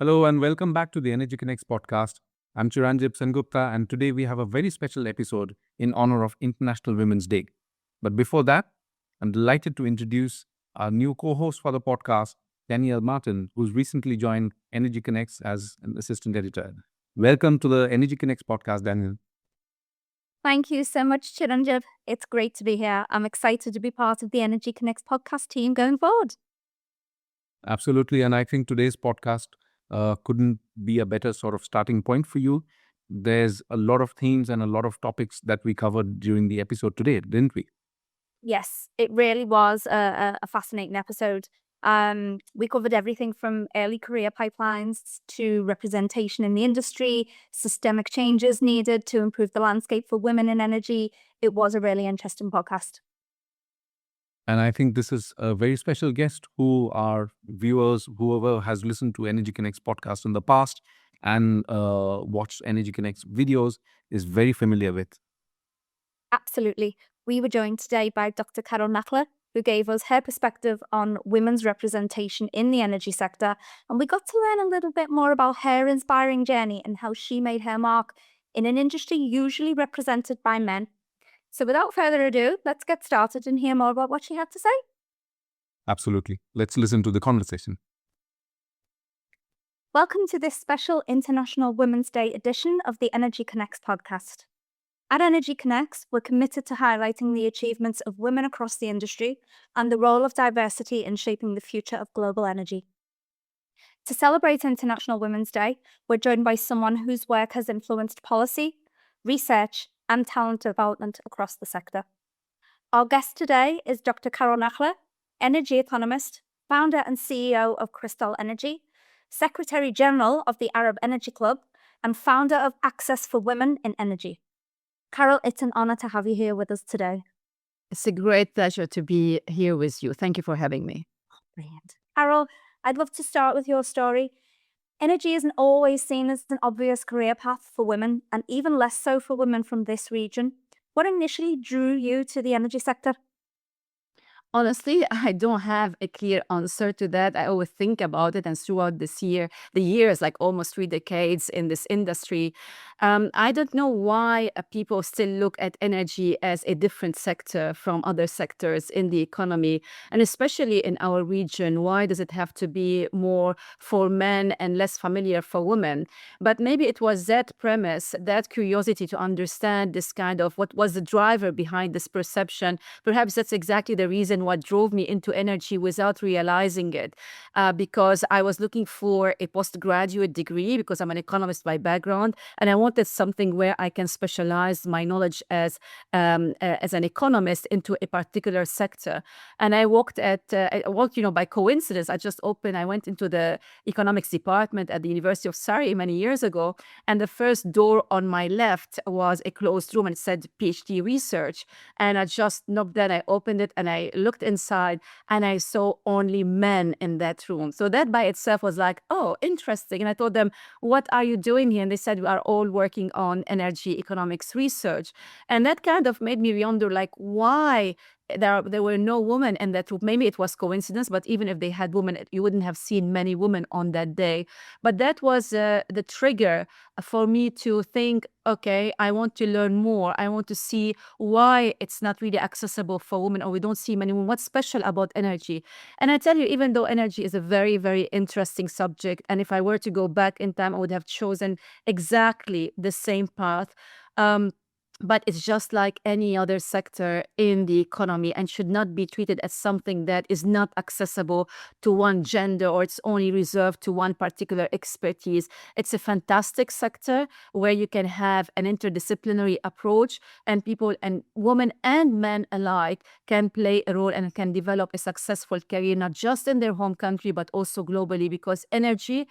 Hello and welcome back to the Energy Connects podcast. I'm Chiranjib Sengupta, and today we have a very special episode in honor of International Women's Day. But before that, I'm delighted to introduce our new co-host for the podcast, Danielle Martin, who's recently joined Energy Connects as an assistant editor. Welcome to the Energy Connects podcast, Danielle. Thank you so much, Chiranjib. It's great to be here. I'm excited to be part of the Energy Connects podcast team going forward. Absolutely, and I think today's podcast couldn't be a better sort of starting point for you. There's a lot of themes and a lot of topics that we covered during the episode today, didn't we? Yes, it really was a fascinating episode. We covered everything from early career pipelines to representation in the industry, systemic changes needed to improve the landscape for women in energy. It was a really interesting podcast. And I think this is a very special guest who our viewers, whoever has listened to Energy Connects podcast in the past and watched Energy Connects videos, is very familiar with. Absolutely. We were joined today by Dr. Carole Nakhle, who gave us her perspective on women's representation in the energy sector. And we got to learn a little bit more about her inspiring journey and how she made her mark in an industry usually represented by men. So without further ado, let's get started and hear more about what she had to say. Absolutely. Let's listen to the conversation. Welcome to this special International Women's Day edition of the Energy Connects podcast. At Energy Connects, we're committed to highlighting the achievements of women across the industry and the role of diversity in shaping the future of global energy. To celebrate International Women's Day, we're joined by someone whose work has influenced policy, research, and talent development across the sector. Our guest today is Dr. Carole Nakhle, energy economist, founder and CEO of Crystol Energy, Secretary General of the Arab Energy Club, and founder of Access for Women in Energy. Carole, it's an honor to have you here with us today. It's a great pleasure to be here with you. Thank you for having me. Brilliant. Carole, I'd love to start with your story. Energy isn't always seen as an obvious career path for women, and even less so for women from this region. What initially drew you to the energy sector? Honestly, I don't have a clear answer to that. I always think about it, and throughout the years, like almost 3 decades in this industry, I don't know why people still look at energy as a different sector from other sectors in the economy, and especially in our region. Why does it have to be more for men and less familiar for women? But maybe it was that premise, that curiosity to understand this kind of what was the driver behind this perception. Perhaps that's exactly the reason what drove me into energy without realizing it, because I was looking for a postgraduate degree because I'm an economist by background, and I wanted something where I can specialize my knowledge as an economist into a particular sector. And I worked by coincidence. I went into the economics department at the University of Surrey many years ago, and the first door on my left was a closed room and it said PhD research. And I just knocked, then I opened it and I looked inside and I saw only men in that room. So that by itself was like, oh, interesting. And I told them, what are you doing here? And they said, we are all working on energy economics research. And that kind of made me wonder, like, why there were no women in that room. Maybe it was coincidence, but even if they had women, you wouldn't have seen many women on that day. But that was the trigger for me to think, okay, I want to learn more. I want to see why it's not really accessible for women, or we don't see many women. What's special about energy? And I tell you, even though energy is a very, very interesting subject, and if I were to go back in time, I would have chosen exactly the same path. But it's just like any other sector in the economy and should not be treated as something that is not accessible to one gender or it's only reserved to one particular expertise. It's a fantastic sector where you can have an interdisciplinary approach, and people and women and men alike can play a role and can develop a successful career, not just in their home country, but also globally, because energy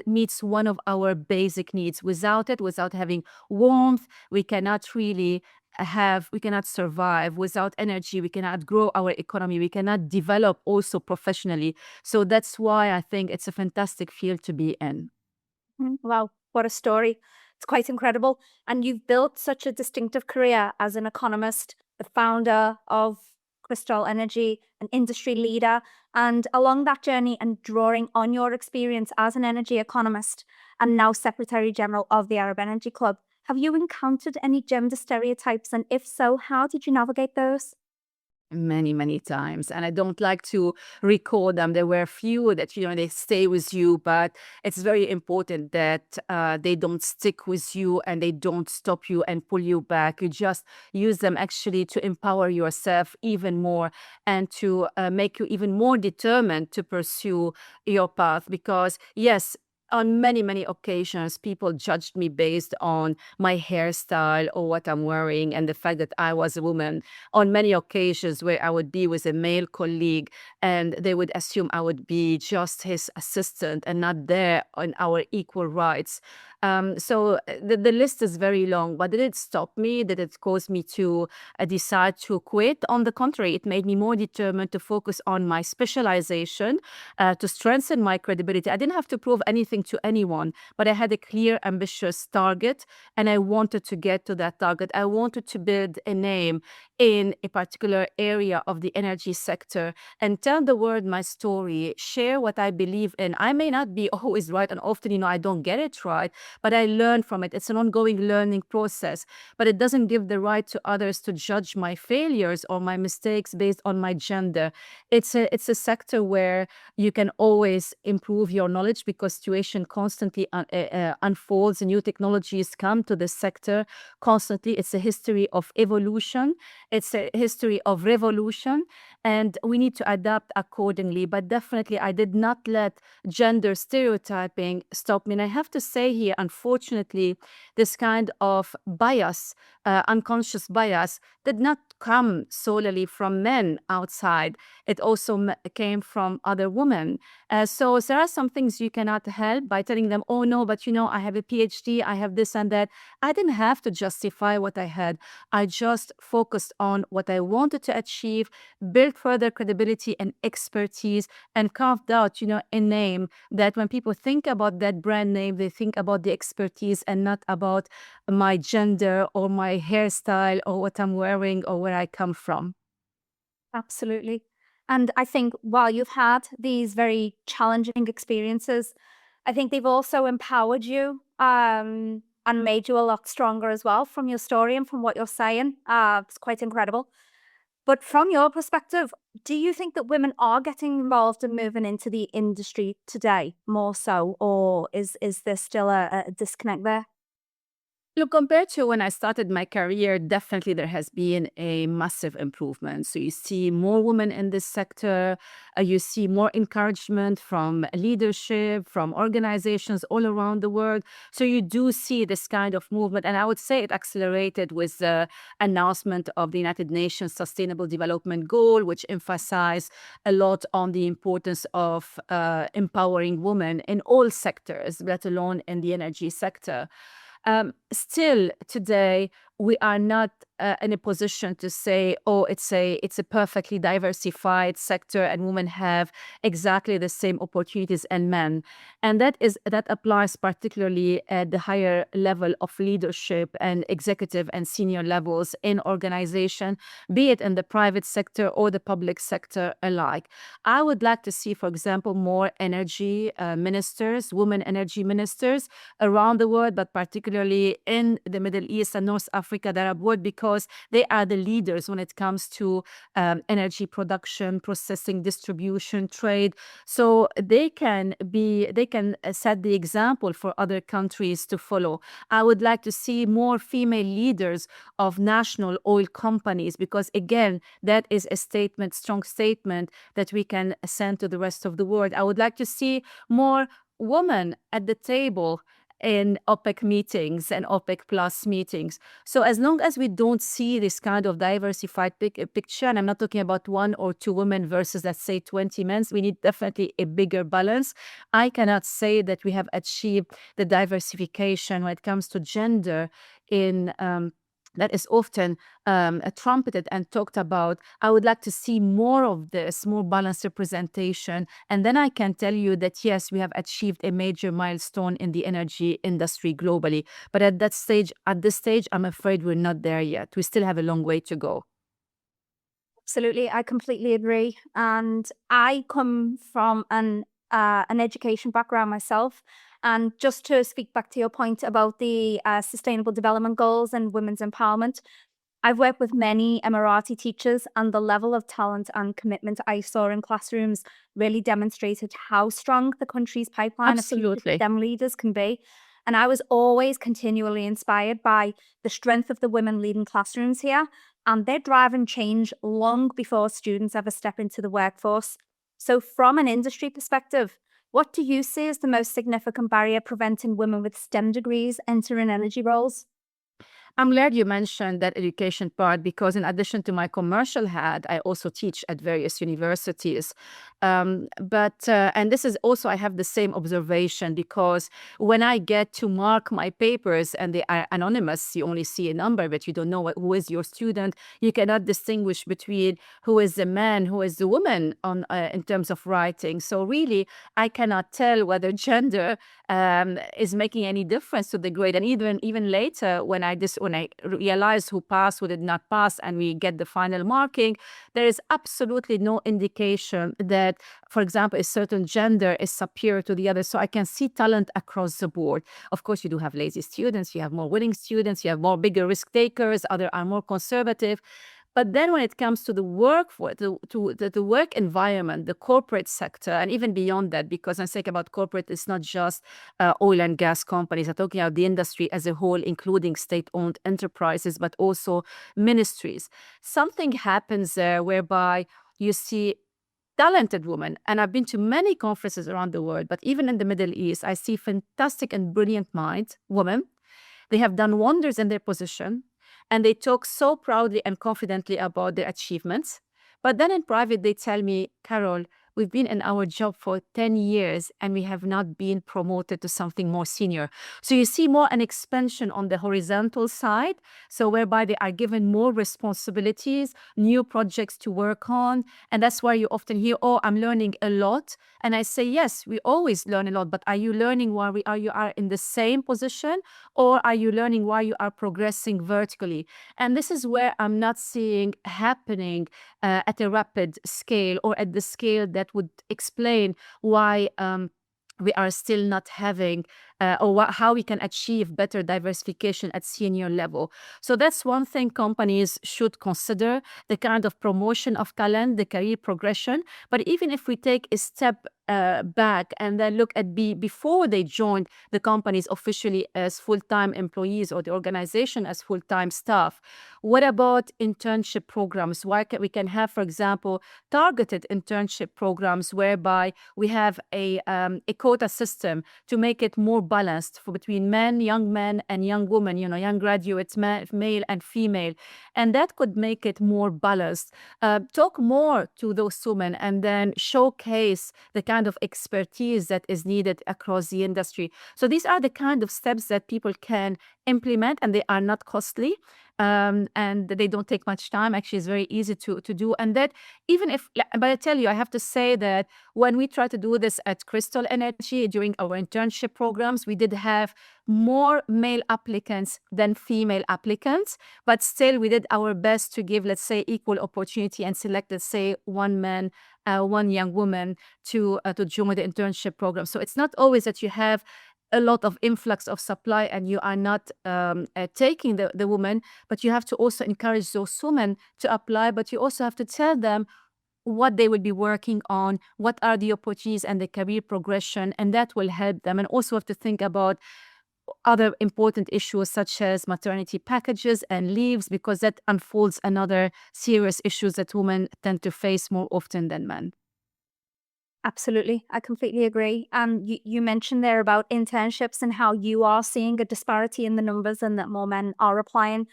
meets one of our basic needs. Without it, without having warmth, we cannot survive. Without energy, we cannot grow our economy, we cannot develop also professionally. So that's why I think it's a fantastic field to be in. Wow, what a story. It's quite incredible. And you've built such a distinctive career as an economist, the founder of Crystol Energy, an industry leader, and along that journey and drawing on your experience as an energy economist and now Secretary General of the Arab Energy Club, have you encountered any gender stereotypes? And if so, how did you navigate those? Many, many times. And I don't like to recall them. There were a few that, they stay with you, but it's very important that they don't stick with you and they don't stop you and pull you back. You just use them actually to empower yourself even more and to make you even more determined to pursue your path. Because, yes, on many, many occasions, people judged me based on my hairstyle or what I'm wearing and the fact that I was a woman. On many occasions where I would be with a male colleague and they would assume I would be just his assistant and not there on our equal rights. So the list is very long, but did it stop me? Did it cause me to decide to quit? On the contrary, it made me more determined to focus on my specialization, to strengthen my credibility. I didn't have to prove anything to anyone, but I had a clear, ambitious target, and I wanted to get to that target. I wanted to build a name in a particular area of the energy sector and tell the world my story, share what I believe in. I may not be always right, and often, I don't get it right, but I learn from it. It's an ongoing learning process, but it doesn't give the right to others to judge my failures or my mistakes based on my gender. It's a sector where you can always improve your knowledge because situation constantly unfolds. New technologies come to the sector constantly. It's a history of evolution. It's a history of revolution, and we need to adapt accordingly. But definitely, I did not let gender stereotyping stop me. And I have to say here, unfortunately, this kind of bias, unconscious bias, did not come solely from men outside. It also came from other women. So there are some things you cannot help by telling them, oh no, but I have a PhD, I have this and that. I didn't have to justify what I had. I just focused on what I wanted to achieve, built further credibility and expertise, and carved out, a name that when people think about that brand name, they think about the expertise and not about my gender or my hairstyle or what I'm wearing or where I come from. Absolutely. And I think while you've had these very challenging experiences, I think they've also empowered you and made you a lot stronger as well from your story and from what you're saying. It's quite incredible. But from your perspective, do you think that women are getting involved and moving into the industry today more so, or is there still a disconnect there? Look, compared to when I started my career, definitely there has been a massive improvement. So you see more women in this sector, you see more encouragement from leadership, from organizations all around the world. So you do see this kind of movement. And I would say it accelerated with the announcement of the United Nations Sustainable Development Goal, which emphasized a lot on the importance of empowering women in all sectors, let alone in the energy sector. Still today, we are not in a position to say, oh, it's a perfectly diversified sector and women have exactly the same opportunities as men. And that applies particularly at the higher level of leadership and executive and senior levels in organization, be it in the private sector or the public sector alike. I would like to see, for example, more energy ministers, women energy ministers around the world, but particularly in the Middle East and North Africa that are abroad, because they are the leaders when it comes to energy production, processing, distribution, trade. So they can set the example for other countries to follow. I would like to see more female leaders of national oil companies, because again, that is a strong statement that we can send to the rest of the world. I would like to see more women at the table in OPEC meetings and OPEC plus meetings. So as long as we don't see this kind of diversified picture, and I'm not talking about 1 or 2 women versus, let's say, 20 men, we need definitely a bigger balance. I cannot say that we have achieved the diversification when it comes to gender in that is often trumpeted and talked about. I would like to see more of this, more balanced representation. And then I can tell you that, yes, we have achieved a major milestone in the energy industry globally. But at this stage, I'm afraid we're not there yet. We still have a long way to go. Absolutely, I completely agree. And I come from an education background myself. And just to speak back to your point about the Sustainable Development Goals and women's empowerment, I've worked with many Emirati teachers, and the level of talent and commitment I saw in classrooms really demonstrated how strong the country's pipeline of future Absolutely. STEM leaders can be. And I was always continually inspired by the strength of the women leading classrooms here, and they're driving change long before students ever step into the workforce. So, from an industry perspective, what do you see as the most significant barrier preventing women with STEM degrees entering energy roles? I'm glad you mentioned that education part because, in addition to my commercial hat, I also teach at various universities. And this is also, I have the same observation because when I get to mark my papers and they are anonymous, you only see a number, but you don't know who is your student. You cannot distinguish between who is the man, who is the woman in terms of writing. So, really, I cannot tell whether gender is making any difference to the grade. And even later, when I realize who passed, who did not pass, and we get the final marking, there is absolutely no indication that, for example, a certain gender is superior to the other. So I can see talent across the board. Of course, you do have lazy students, you have more willing students, you have more bigger risk takers, others are more conservative. But then when it comes to the the work environment, the corporate sector, and even beyond that, because I think about corporate, it's not just oil and gas companies. I'm talking about the industry as a whole, including state-owned enterprises, but also ministries. Something happens there whereby you see talented women, and I've been to many conferences around the world, but even in the Middle East, I see fantastic and brilliant minds, women. They have done wonders in their position, and they talk so proudly and confidently about their achievements. But then in private, they tell me, Carol, we've been in our job for 10 years and we have not been promoted to something more senior. So you see more an expansion on the horizontal side, so whereby they are given more responsibilities, new projects to work on. And that's why you often hear, oh, I'm learning a lot. And I say, yes, we always learn a lot, but are you learning while you are in the same position, or are you learning while you are progressing vertically? And this is where I'm not seeing happening at a rapid scale or at the scale that would explain why we are still not having how we can achieve better diversification at senior level. So that's one thing companies should consider, the kind of promotion of talent, the career progression. But even if we take a step back and then look at before they joined the companies officially as full-time employees or the organization as full-time staff, what about internship programs? We can have, for example, targeted internship programs whereby we have a quota system to make it more balanced between young men and young women, young graduates, male and female. And that could make it more balanced. Talk more to those women and then showcase the kind of expertise that is needed across the industry. So these are the kind of steps that people can implement, and they are not costly. And they don't take much time. Actually, it's very easy to do. And that even if, but I tell you, I have to say that when we try to do this at Crystol Energy during our internship programs, we did have more male applicants than female applicants, but still we did our best to give, let's say, equal opportunity and select, let's say, one man, one young woman to join the internship program. So it's not always that you have a lot of influx of supply and you are not taking the woman, but you have to also encourage those women to apply, but you also have to tell them what they will be working on, what are the opportunities and the career progression, and that will help them. And also have to think about other important issues such as maternity packages and leaves, because that unfolds another serious issues that women tend to face more often than men. Absolutely. I completely agree. And you mentioned there about internships and how you are seeing a disparity in the numbers and that more men are applying.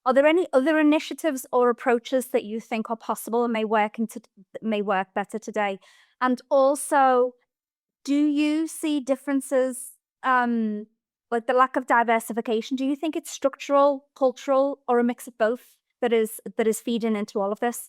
Are there any other initiatives or approaches that you think are possible and may work better today? And also, do you see differences, like the lack of diversification? Do you think it's structural, cultural, or a mix of both that is feeding into all of this?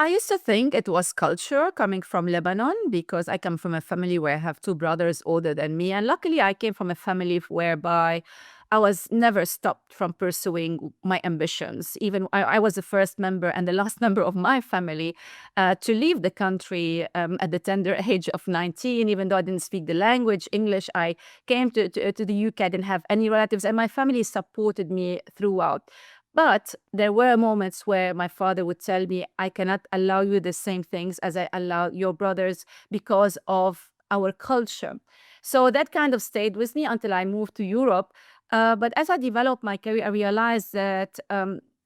I used to think it was culture coming from Lebanon because I come from a family where I have two brothers older than me. And luckily, I came from a family whereby I was never stopped from pursuing my ambitions. Even I was the first member and the last member of my family to leave the country at the tender age of 19, even though I didn't speak the language, English. I came to the UK, I didn't have any relatives, and my family supported me throughout. But there were moments where my father would tell me, I cannot allow you the same things as I allow your brothers because of our culture. So that kind of stayed with me until I moved to Europe. But as I developed my career, I realized that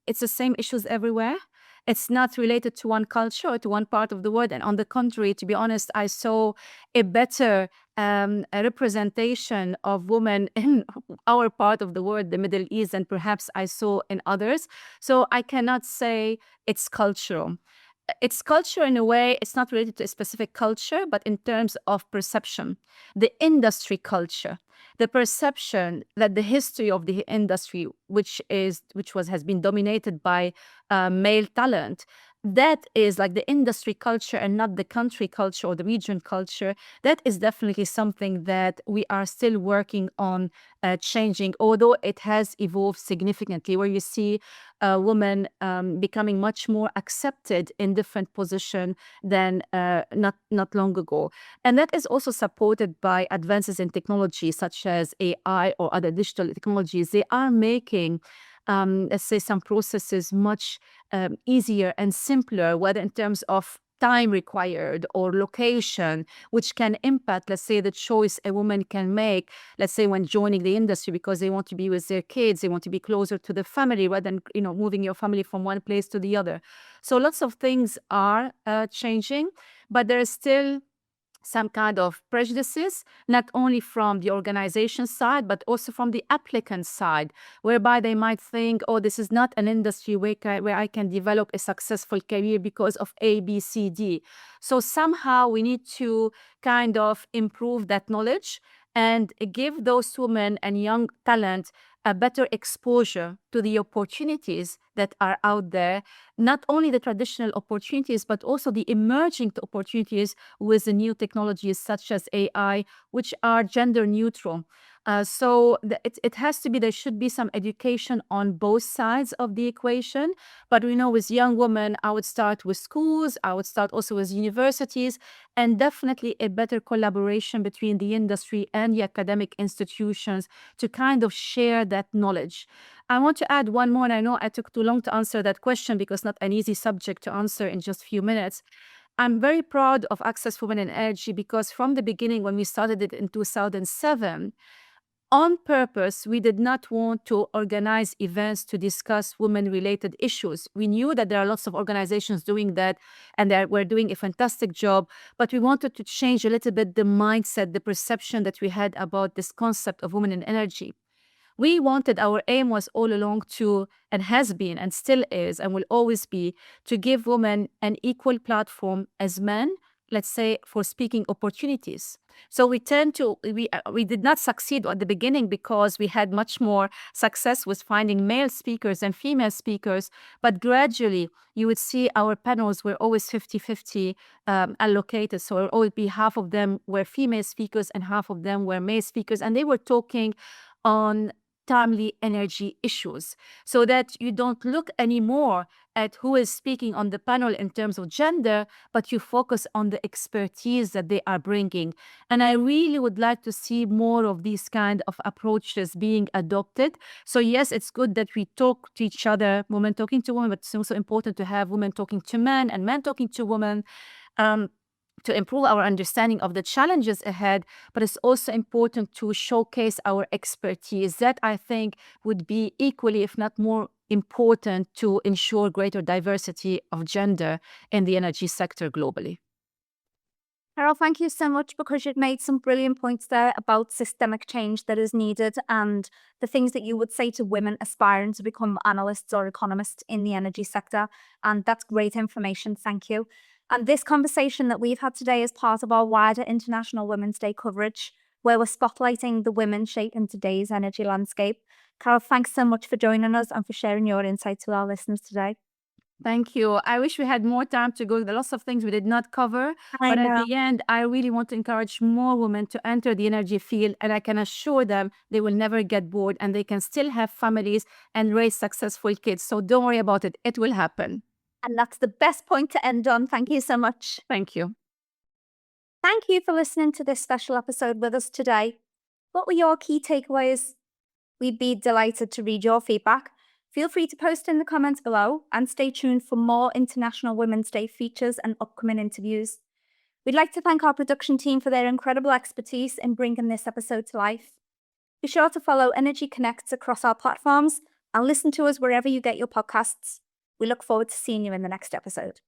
it's the same issues everywhere. It's not related to one culture or to one part of the world. And on the contrary, to be honest, I saw a better a representation of women in our part of the world, the Middle East, than perhaps I saw in others. So I cannot say it's cultural. It's culture in a way, it's not related to a specific culture, but in terms of perception, the industry culture, the perception that the history of the industry, which has been dominated by male talent, that is like the industry culture and not the country culture or the region culture. That is definitely something that we are still working on changing, although it has evolved significantly, where you see women becoming much more accepted in different positions than not long ago. And that is also supported by advances in technology such as AI or other digital technologies. They are making let's say some processes much easier and simpler, whether in terms of time required or location, which can impact, let's say, the choice a woman can make, let's say, when joining the industry, because they want to be with their kids, they want to be closer to the family rather than, moving your family from one place to the other. So lots of things are changing, but there is still some kind of prejudices, not only from the organization side, but also from the applicant side, whereby they might think, oh, this is not an industry where I can develop a successful career because of A, B, C, D. So somehow we need to kind of improve that knowledge and give those women and young talent a better exposure to the opportunities that are out there, not only the traditional opportunities, but also the emerging opportunities with the new technologies such as AI, which are gender neutral. So it has to be, there should be some education on both sides of the equation. But we know with young women, I would start with schools, I would start also with universities, and definitely a better collaboration between the industry and the academic institutions to kind of share that knowledge. I want to add one more, and I know I took too long to answer that question because not an easy subject to answer in just a few minutes. I'm very proud of Access Women in Energy because from the beginning, when we started it in 2007, on purpose, we did not want to organize events to discuss women-related issues. We knew that there are lots of organizations doing that, and they were doing a fantastic job, but we wanted to change a little bit the mindset, the perception that we had about this concept of women in energy. We wanted, our aim was all along to, and has been, and still is, and will always be, to give women an equal platform as men, let's say, for speaking opportunities. So we did not succeed at the beginning because we had much more success with finding male speakers than female speakers. But gradually, you would see our panels were always 50-50 allocated. So it would always be half of them were female speakers and half of them were male speakers. And they were talking on timely energy issues, so that you don't look anymore at who is speaking on the panel in terms of gender, but you focus on the expertise that they are bringing. And I really would like to see more of these kind of approaches being adopted. So yes, it's good that we talk to each other, women talking to women, but it's also important to have women talking to men and men talking to women. To improve our understanding of the challenges ahead, but it's also important to showcase our expertise. That, I think, would be equally, if not more important, to ensure greater diversity of gender in the energy sector globally. Carole, thank you so much, because you've made some brilliant points there about systemic change that is needed and the things that you would say to women aspiring to become analysts or economists in the energy sector. And that's great information. Thank you. And this conversation that we've had today is part of our wider International Women's Day coverage, where we're spotlighting the women shaping today's energy landscape. Carole, thanks so much for joining us and for sharing your insights with our listeners today. Thank you. I wish we had more time to go. There are lots of things we did not cover. I But at know. the end, I really want to encourage more women to enter the energy field. And I can assure them they will never get bored and they can still have families and raise successful kids. So don't worry about it. It will happen. And that's the best point to end on. Thank you so much. Thank you. Thank you for listening to this special episode with us today. What were your key takeaways? We'd be delighted to read your feedback. Feel free to post in the comments below and stay tuned for more International Women's Day features and upcoming interviews. We'd like to thank our production team for their incredible expertise in bringing this episode to life. Be sure to follow Energy Connects across our platforms and listen to us wherever you get your podcasts. We look forward to seeing you in the next episode.